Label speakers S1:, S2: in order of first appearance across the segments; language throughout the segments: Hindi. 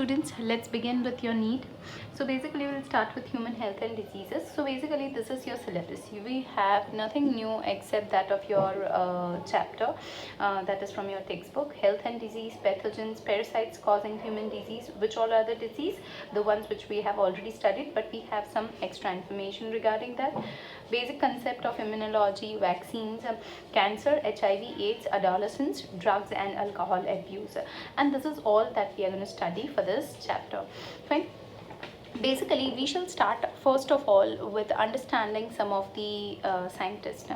S1: Students, let's begin with your need. So basically we'll start with human health and diseases. So basically this is your syllabus. We have nothing new except that of your chapter that is from your textbook. Health and disease, pathogens, parasites causing human disease. Which all are the disease? The ones which we have already studied, but we have some extra information regarding that. Basic concept of immunology, vaccines, cancer, HIV, AIDS, adolescents, drugs and alcohol abuse. And this is all that we are going to study for this chapter. Fine. Basically, we shall start first of all with understanding some of the scientists.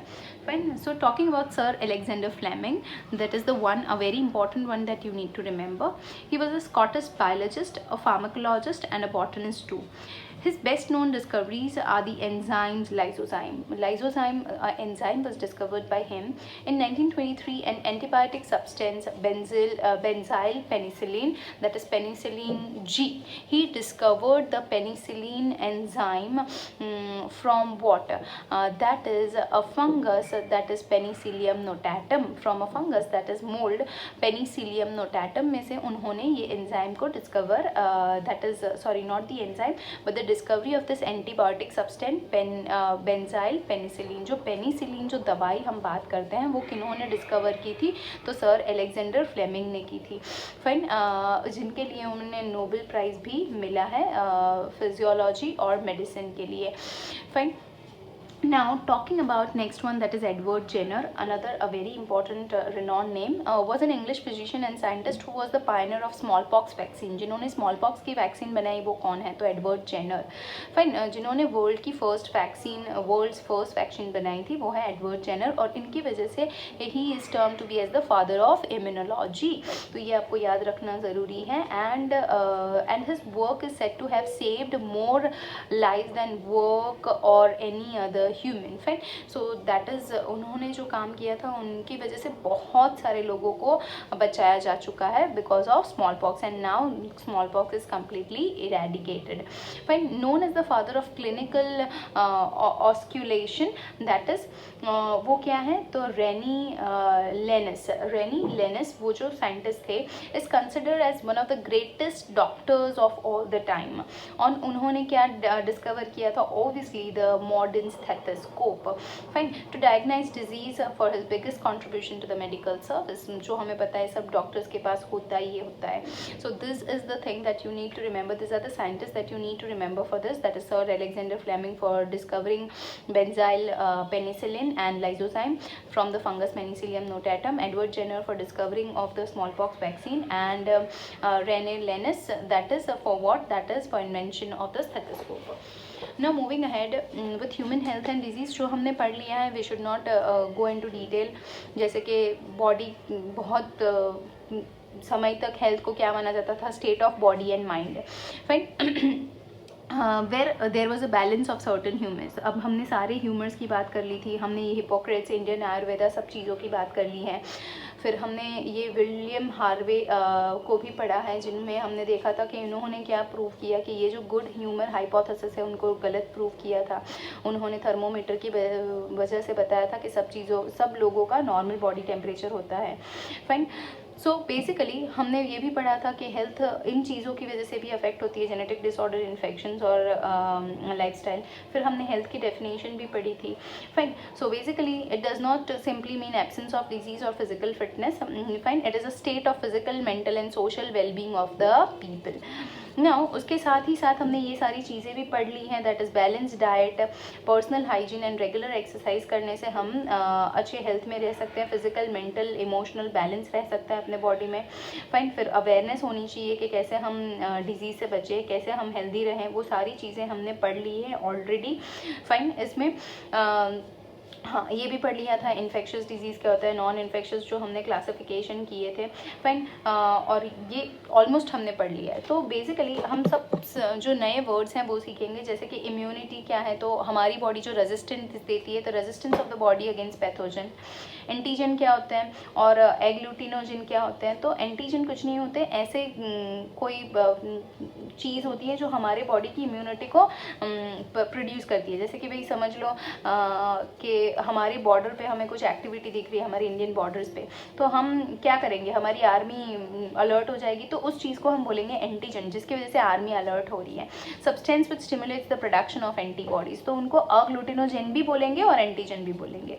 S1: Fine. So talking about Sir Alexander Fleming, that is the one, a very important one that you need to remember. He was a Scottish biologist, a pharmacologist and a botanist too. His best known discoveries are the enzymes lysozyme. Lysozyme enzyme was discovered by him in 1923. An antibiotic substance, benzyl penicillin, that is penicillin G. He discovered the penicillin enzyme from what? That is a fungus, that is Penicillium notatum. From a fungus, that is mold, Penicillium notatum में से उन्होंने ये enzyme को discover, that is sorry, not the enzyme but the discovery of this antibiotic substance benzyl penicillin. जो penicillin जो दवाई हम बात करते हैं वो किन्होंने डिस्कवर की थी? तो सर एलेक्जेंडर फ्लेमिंग ने की थी. फाइन. जिनके लिए उन्हें नोबेल प्राइज भी मिला है फिजियोलॉजी और मेडिसिन के लिए. Fine. Now talking about next one, that is Edward Jenner, another a very important renowned name, was an English physician and scientist who was the pioneer of smallpox vaccine. जिन्होंने smallpox की वैक्सीन बनाई वो कौन है? तो एडवर्ड जेनर. फाइन. जिन्होंने वर्ल्ड की वर्ल्ड्स फर्स्ट वैक्सीन बनाई थी वो है एडवर्ड जेनर, और इनकी वजह से ही is term to be as the father of immunology. तो ये आपको याद रखना ज़रूरी है. And his work is said to have saved more life than work और any other human. Fine. So that is, उन्होंने जो काम किया था उनकी वजह से बहुत सारे लोगों को बचाया जा चुका है because of smallpox, and now smallpox is completely eradicated. Fine. Known as the father of clinical auscultation, that is वो क्या है? तो रेनी लेनिस वो जो साइंटिस्ट थे is considered as one of the greatest doctors of all the time. और उन्होंने क्या डिस्कवर किया था? Obviously the modern stethoscope. Fine. To diagnose disease for his biggest contribution to the medical service. जो हमें पता है सब डॉक्टर्स के पास होता ही होता है. So this is the thing that you need to remember. This are the scientist that you need to remember for this. That is sir Alexander Fleming for discovering benzyl penicillin and lysozyme from the fungus Penicillium notatum, Edward Jenner for discovering of the smallpox vaccine, and René Lennes, that is for what? That is for invention of the stethoscope. Now moving ahead with human health and disease, जो हमने पढ़ लिया है, we should not go into detail. जैसे कि बॉडी बहुत समय तक हेल्थ को क्या माना जाता था? State of body and mind. Fine. where there was a balance of certain humors. अब हमने सारे ह्यूमर्स की बात कर ली थी, हमने ये हिपोक्रेट्स, इंडियन आयुर्वेदा, सब चीज़ों की बात कर ली है. फिर हमने ये विलियम हार्वे को भी पढ़ा है, जिनमें हमने देखा था कि उन्होंने क्या प्रूव किया कि ये जो गुड ह्यूमर हाइपोथेसिस है उनको गलत प्रूव किया था. उन्होंने थर्मोमीटर की वजह से बताया था कि सब लोगों का नॉर्मल बॉडी टेम्परेचर होता है. फाइन. सो बेसिकली हमने ये भी पढ़ा था कि हेल्थ इन चीज़ों की वजह से भी अफेक्ट होती है, जेनेटिक डिसऑर्डर, इन्फेक्शंस और लाइफस्टाइल. फिर हमने हेल्थ की डेफिनेशन भी पढ़ी थी. Fine. So basically it does not simply mean absence of disease और physical fitness. Fine. It is a state of physical, mental and social wellbeing of the people. Now उसके साथ ही साथ हमने ये सारी चीज़ें भी पढ़ ली हैं. That is balance diet, personal hygiene and regular exercise करने से हम अच्छे हेल्थ में रह सकते हैं. फिजिकल, मेंटल, इमोशनल बैलेंस रह सकता है अपने बॉडी में. फाइन. फिर अवेयरनेस होनी चाहिए कि कैसे हम डिजीज़ से बचें, कैसे हम हेल्दी रहें. वो सारी चीज़ें हमने पढ़ ली है ऑलरेडी. फाइन. इसमें हाँ, ये भी पढ़ लिया था इन्फेक्शियस डिजीज़ क्या होता है, नॉन इन्फेक्शियस, जो हमने क्लासिफिकेशन किए थे. फाइन. और ये ऑलमोस्ट हमने पढ़ लिया है. तो बेसिकली हम सब जो नए वर्ड्स हैं वो सीखेंगे. जैसे कि इम्यूनिटी क्या है, तो हमारी बॉडी जो रेजिस्टेंस देती है, तो resistance of the body against pathogen. Antigen क्या होते हैं और एग्लूटिनोजिन क्या होते हैं? तो एंटीजन कुछ नहीं होते, ऐसे कोई चीज़ होती है जो हमारे बॉडी की इम्यूनिटी को प्रोड्यूस करती है। जैसे कि भाई समझ लो कि हमारे बॉर्डर पे हमें कुछ एक्टिविटी दिख रही है हमारे इंडियन बॉर्डर्स पे, तो हम क्या करेंगे, हमारी आर्मी अलर्ट हो जाएगी, तो उस चीज़ को हम बोलेंगे एंटीजन, जिसकी वजह से आर्मी अलर्ट हो रही है। Substance which stimulates the production of antibodies, तो उनको अग्लूटिनोजेन भी बोलेंगे और एंटीजन भी बोलेंगे।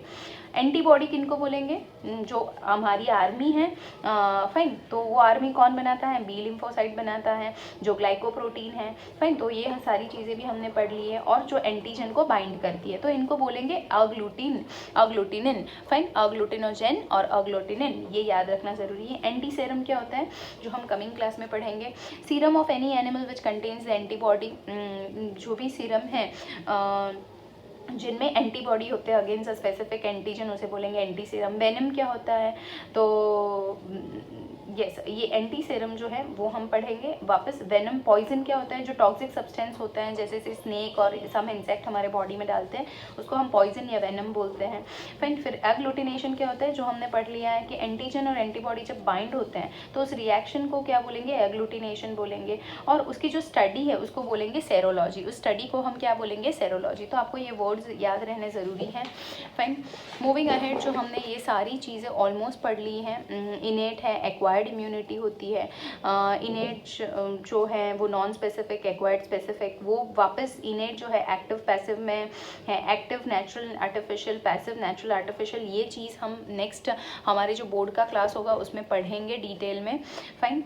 S1: एंटीबॉडी किनको बोलेंगे, जो हमारी आर्मी है, फाइन, तो वो आर्मी कौन बनाता है, बी लिम्फोसाइट बनाता है, जो ग्लाइकोप्रोटीन है, फाइन, तो ये सारी चीज़ें भी हमने पढ़ ली है, और जो एंटीजन को बाइंड करती है, तो इनको बोलेंगे अग्लूटिनिन, फाइन, अग्लूटिनोजेन और अग्लूटिनिन, ये याद रखना जरूरी है। एंटी सीरम क्या होता है, जो हम कमिंग क्लास में पढ़ेंगे। Serum of any animal which contains the antibody, जो भी सीरम है जिनमें एंटीबॉडी होते हैं अगेंस्ट अ स्पेसिफिक एंटीजन, उसे बोलेंगे एंटी सीरम। वेनम क्या होता है, तो यस, ये एंटी सीरम जो है वो हम पढ़ेंगे वापस। वेनम, पॉइजन क्या होता है, जो टॉक्सिक सब्सटेंस होता है, जैसे स्नेक और सम इंसेक्ट हमारे बॉडी में डालते हैं, उसको हम पॉइजन या वेनम बोलते हैं। फिर एग्लूटिनेशन क्या होता है, जो हमने पढ़ लिया है कि एंटीजन और एंटीबॉडी जब बाइंड होते हैं तो उस रिएक्शन को क्या बोलेंगे, एग्लूटिनेशन बोलेंगे, और उसकी जो स्टडी है उसको बोलेंगे सेरोलॉजी, उस स्टडी को हम क्या बोलेंगे, सेरोलॉजी। तो आपको ये वर्ड्स याद रहने ज़रूरी हैं। फाइन, मूविंग अहेड, जो हमने ये सारी चीज़ें ऑलमोस्ट पढ़ ली हैं। इनेट है, एक्वायर्ड इम्यूनिटी होती है। इनेट जो है वो नॉन स्पेसिफिक, एक्वायर्ड स्पेसिफिक। वो वापस इनेट जो है एक्टिव पैसिव में है, active natural artificial, passive natural artificial, ये चीज़ हम नेक्स्ट हमारे जो बोर्ड का क्लास होगा उसमें पढ़ेंगे डिटेल में। फाइन,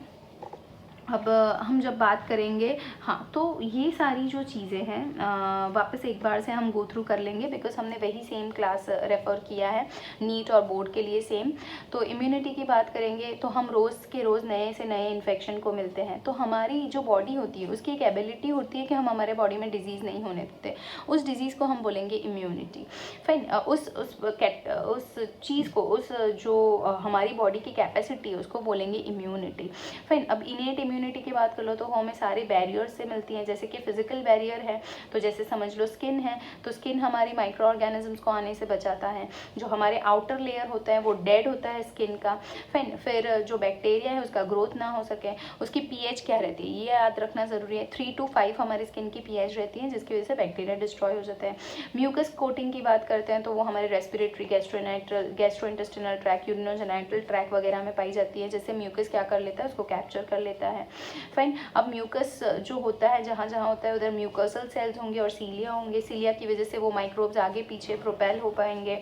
S1: अब हम जब बात करेंगे, हाँ, तो ये सारी जो चीज़ें हैं वापस एक बार से हम गो थ्रू कर लेंगे, बिकॉज हमने वही सेम क्लास रेफ़र किया है नीट और बोर्ड के लिए सेम। तो इम्यूनिटी की बात करेंगे तो हम रोज़ के रोज़ नए से नए इन्फेक्शन को मिलते हैं, तो हमारी जो बॉडी होती है उसकी एक एबिलिटी होती है कि हम हमारे बॉडी में डिजीज़ नहीं होने देते, उस डिज़ीज़ को हम बोलेंगे इम्यूनिटी। फाइन, उस चीज़ को, उस जो हमारी बॉडी की कैपेसिटी है उसको बोलेंगे इम्यूनिटी। फाइन, अब इनेट इम्यूनिटी की बात कर लो तो हमें सारे बैरियर्स से मिलती हैं, जैसे कि फिजिकल बैरियर है, तो जैसे समझ लो स्किन है, तो स्किन हमारी माइक्रो ऑर्गेनिजम्स को आने से बचाता है। जो हमारे आउटर लेयर होता है वो डेड होता है स्किन का। फिर जो बैक्टीरिया है उसका ग्रोथ ना हो सके, उसकी पीएच क्या रहती है, ये याद रखना ज़रूरी है। 3 to 5 हमारी स्किन की पीएच रहती है, जिसकी वजह से बैक्टीरिया डिस्ट्रॉय हो जाते हैं। म्यूकस कोटिंग की बात करते हैं तो वो हमारे respiratory, gastrointestinal track, urinogenital track वगैरह में पाई जाती है, जैसे म्यूकस क्या कर लेता है, उसको कैप्चर कर लेता है। फाइन, अब म्यूकस जो होता है जहाँ जहाँ होता है उधर म्यूकसल सेल्स होंगे और सीलिया होंगे, सीलिया की वजह से वो माइक्रोब्स आगे पीछे प्रोपेल हो पाएंगे।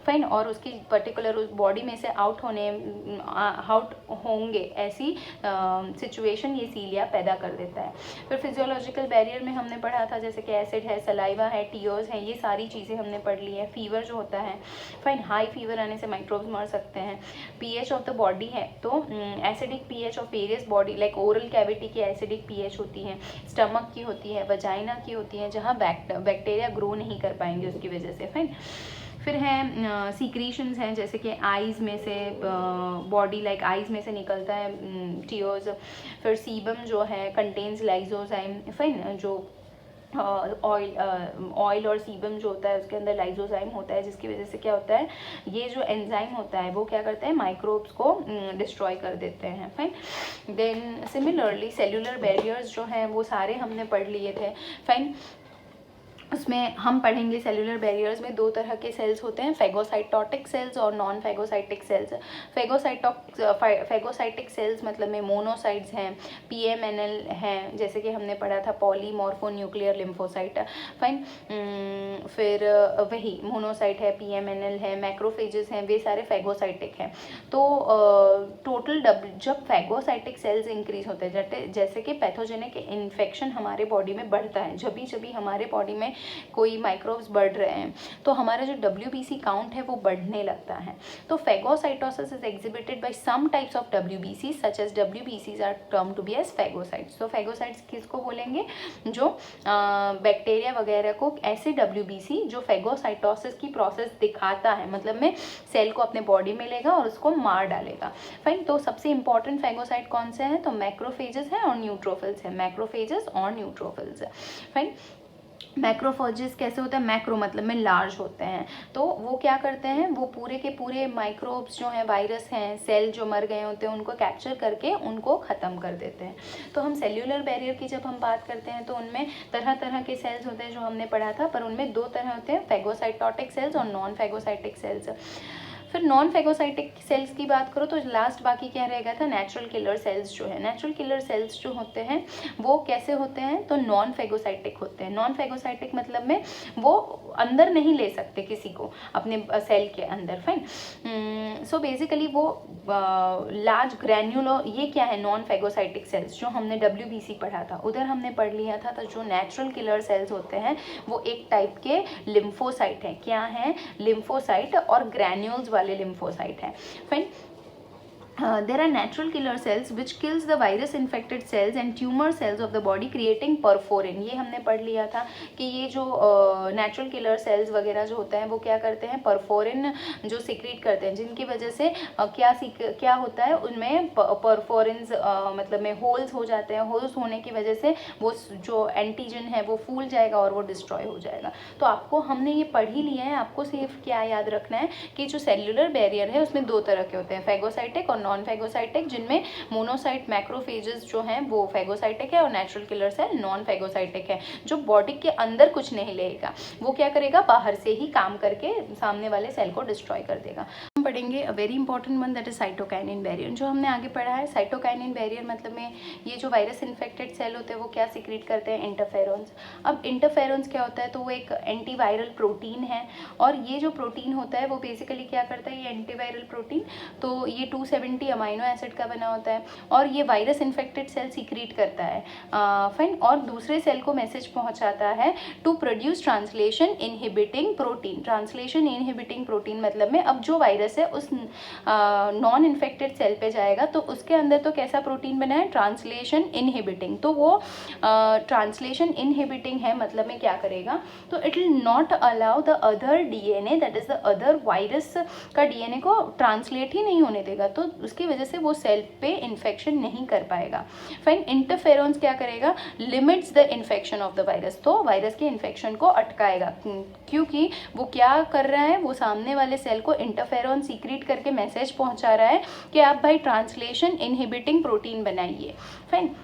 S1: फाइन, और उसकी पर्टिकुलर उस बॉडी में से आउट होंगे ऐसी सिचुएशन ये सीलिया पैदा कर देता है। फिर फिजियोलॉजिकल बैरियर में हमने पढ़ा था जैसे कि एसिड है, सलाइवा है, टीयर्स है, ये सारी चीज़ें हमने पढ़ ली है। फीवर जो होता है, फाइन, हाई फीवर आने से माइक्रोब्स मर सकते हैं। पीएच ऑफ द बॉडी है तो acidic pH of various body, like oral cavity की एसिडिक पीएच होती है, स्टमक की होती है, वजाइना की होती है, जहाँ बैक्टीरिया ग्रो नहीं कर पाएंगे उसकी वजह से। फाइन, फिर हैं सीक्रीशंस हैं, जैसे कि आइज़ में से बॉडी, लाइक आइज़ में से निकलता है टीयर्स। फिर सीबम जो है कंटेन्स लाइजोजाइम। फाइन, जो ऑयल और सीबम जो होता है उसके अंदर लाइजोजाइम होता है, जिसकी वजह से क्या होता है, ये जो एंजाइम होता है वो क्या करता है, माइक्रोब्स को डिस्ट्रॉय कर देते हैं। Fine, then similarly cellular barriers जो हैं वो सारे हमने पढ़ लिए थे। फाइन, उसमें हम पढ़ेंगे सेल्यूलर बैरियर्स में 2 तरह के सेल्स होते हैं, फेगोसाइटोटिक सेल्स और non phagocytic cells. Phagocytic cells मतलब में मोनोसाइट्स हैं, पीएमएनएल हैं, जैसे कि हमने पढ़ा था पॉलीमॉर्फोन्यूक्लियर लिम्फोसाइट। फाइन, फिर वही मोनोसाइट है, पीएमएनएल है, मैक्रोफेजेस हैं, वे सारे फेगोसाइटिक हैं। तो टोटल जब फेगोसाइटिक सेल्स इंक्रीज होते हैं, जैसे कि पैथोजेनिक इन्फेक्शन हमारे बॉडी में बढ़ता है, जब भी हमारे बॉडी में कोई माइक्रोब्स बढ़ रहे हैं तो हमारा जो WBC काउंट है वो बढ़ने लगता है। तो phagocytosis is exhibited by some types of WBC such as WBCs are termed to be as phagocytes. तो फेगोसाइट्स किसको बोलेंगे, जो बैक्टीरिया वगैरह को ऐसे WBC जो फेगोसाइटोसिस की प्रोसेस दिखाता है, मतलब में सेल को अपने बॉडी में लेगा और उसको मार डालेगा। फाइन, तो सबसे इंपॉर्टेंट फेगोसाइट कौन से हैं, तो मैक्रोफेजेस हैं और न्यूट्रोफिल्स हैं, मैक्रोफेजेस और न्यूट्रोफिल्स। फाइन, मैक्रोफेजेस कैसे होता है, मैक्रो मतलब में लार्ज होते हैं, तो वो क्या करते हैं, वो पूरे के पूरे माइक्रोब्स जो हैं, वायरस हैं, सेल जो मर गए होते हैं उनको कैप्चर करके उनको ख़त्म कर देते हैं। तो हम सेल्यूलर बैरियर की जब हम बात करते हैं तो उनमें तरह तरह के सेल्स होते हैं जो हमने पढ़ा था, पर उनमें दो तरह होते हैं, फैगोसाइटोटिक सेल्स और नॉन फैगोसाइटिक सेल्स। फिर नॉन फैगोसाइटिक सेल्स की बात करो तो लास्ट बाकी क्या रहेगा था, नेचुरल किलर सेल्स जो है। नेचुरल किलर सेल्स जो होते हैं वो कैसे होते हैं, तो नॉन फैगोसाइटिक होते हैं। नॉन फैगोसाइटिक मतलब में वो अंदर नहीं ले सकते किसी को अपने सेल के अंदर, फाइन। सो बेसिकली वो लार्ज ग्रैन्युलो, ये क्या है, नॉन फैगोसाइटिक सेल्स जो हमने WBC पढ़ा था उधर हमने पढ़ लिया था। तो जो नेचुरल किलर सेल्स होते हैं वो एक टाइप के लिम्फोसाइट हैं। क्या हैं, लिम्फोसाइट और ग्रैन्यूल्स वाले लिम्फोसाइट हैं, fine. There are natural killer cells which kills the virus infected cells and tumor cells of the body creating perforin। ये हमने पढ़ लिया था कि ये जो नेचुरल किलर सेल्स वगैरह जो होते हैं वो क्या करते हैं, परफोरिन जो सिक्रीट करते हैं, जिनकी वजह से क्या होता है, उनमें परफोरिन्स मतलब में होल्स हो जाते हैं। होल्स होने की वजह से वो जो एंटीजन है वो फूल जाएगा और वो डिस्ट्रॉय हो जाएगा। तो आपको हमने ये पढ़ ही लिया है, आपको सिर्फ क्या याद रखना है कि जो सेल्यूलर बैरियर है उसमें दो तरह के होते हैं, फैगोसाइटिक और नॉन फैगोसाइटिक, जिनमें मोनोसाइट मैक्रोफेजेस जो हैं वो फैगोसाइटिक है और natural killer cell non phagocytic है। जो बॉडी के अंदर कुछ नहीं लेगा, वो क्या करेगा, बाहर से ही काम करके सामने वाले सेल को डिस्ट्रॉय कर देगा। हम पढ़ेंगे a very important one, that is cytokinin barrier. जो हमने आगे पढ़ा है, साइटोकाइनिन बैरियर मतलब में ये जो वायरस इन्फेक्टेड सेल होते हैं वो क्या सिक्रीट करते हैं, इंटरफेरॉन्स। अब इंटरफेरॉन्स क्या होता है, तो वो एक एंटीवायरल प्रोटीन है, और ये जो प्रोटीन होता है वो बेसिकली क्या करता है, ये एंटीवायरल प्रोटीन, तो ये 270 अमाइनो एसिड का बना होता है, और ये वायरस इन्फेक्टेड सेल सीक्रेट करता है, फाइन, और दूसरे सेल को मैसेज पहुंचाता है to produce translation inhibiting protein. Translation inhibiting protein मतलब में अब जो वायरस है उस नॉन इन्फेक्टेड सेल पे जाएगा तो उसके अंदर तो कैसा प्रोटीन बना है, ट्रांसलेशन इनहिबिटिंग। तो वो ट्रांसलेशन इनहिबिटिंग है, मतलब में क्या करेगा, तो it will not allow the other DNA, that is the other virus का DNA को ट्रांसलेट ही नहीं होने देगा, तो उसकी वजह से वो सेल पे इन्फेक्शन नहीं कर पाएगा। फाइन, इंटरफेरॉन्स क्या करेगा, limits the infection of the virus, तो वायरस के इन्फेक्शन को अटकाएगा, क्योंकि वो क्या कर रहा है, वो सामने वाले सेल को इंटरफेरॉन सीक्रेट करके मैसेज पहुंचा रहा है कि आप भाई ट्रांसलेशन इनहिबिटिंग प्रोटीन बनाइए, फाइन।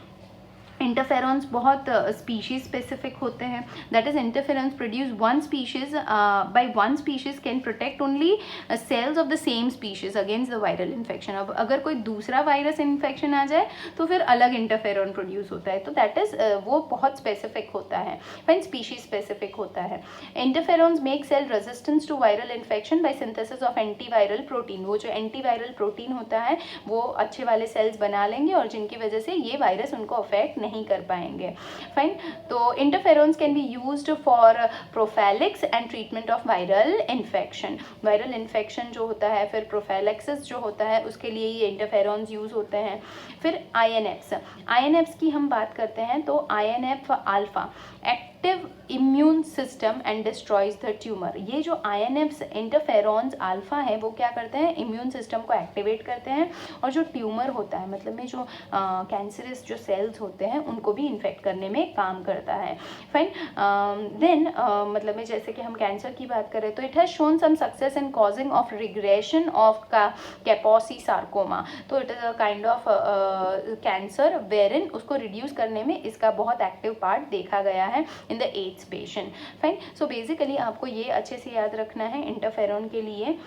S1: इंटरफेरॉन्स बहुत स्पीशीज स्पेसिफिक होते हैं, that is interferons produce one species by one species can protect only cells of the same species against the viral infection. अब अगर कोई दूसरा वायरस इन्फेक्शन आ जाए तो फिर अलग इंटरफेरॉन प्रोड्यूस होता है, तो दैट इज वो बहुत स्पेसिफिक होता है, फाइन, स्पीशीज स्पेसिफिक होता है। Interferons make cell resistance to viral infection by synthesis of antiviral protein. वो जो एंटीवायरल प्रोटीन होता है वो अच्छे वाले सेल्स बना लेंगे और जिनकी वजह से ये वायरस उनको अफेक्ट नहीं कर पाएंगे, फाइन। तो interferons can be used for prophylaxis and treatment of viral infection. Viral infection जो होता है, फिर प्रोफैलेक्सिस जो होता है, उसके लिए ये इंटरफेरॉन्स यूज होते हैं। फिर INFs की हम बात करते हैं तो INF alpha active immune system and destroys the tumour. ये जो INFs इंटरफेरॉन्स अल्फा है वो क्या करते हैं, इम्यून सिस्टम को एक्टिवेट करते हैं, और जो ट्यूमर होता है मतलब में जो कैंसरस जो सेल्स होते हैं उनको भी इन्फेक्ट करने में काम करता है, फाइन। देन मतलब में जैसे कि हम कैंसर की बात करें तो it has shown some success in causing of regression of Kaposi sarcoma. तो it is a kind of cancer wherein उसको रिड्यूस करने में इसका बहुत एक्टिव पार्ट देखा गया है in the ads patient, fine. So basically आपको ये अच्छे से याद रखना है इंटरफेरॉन के लिए।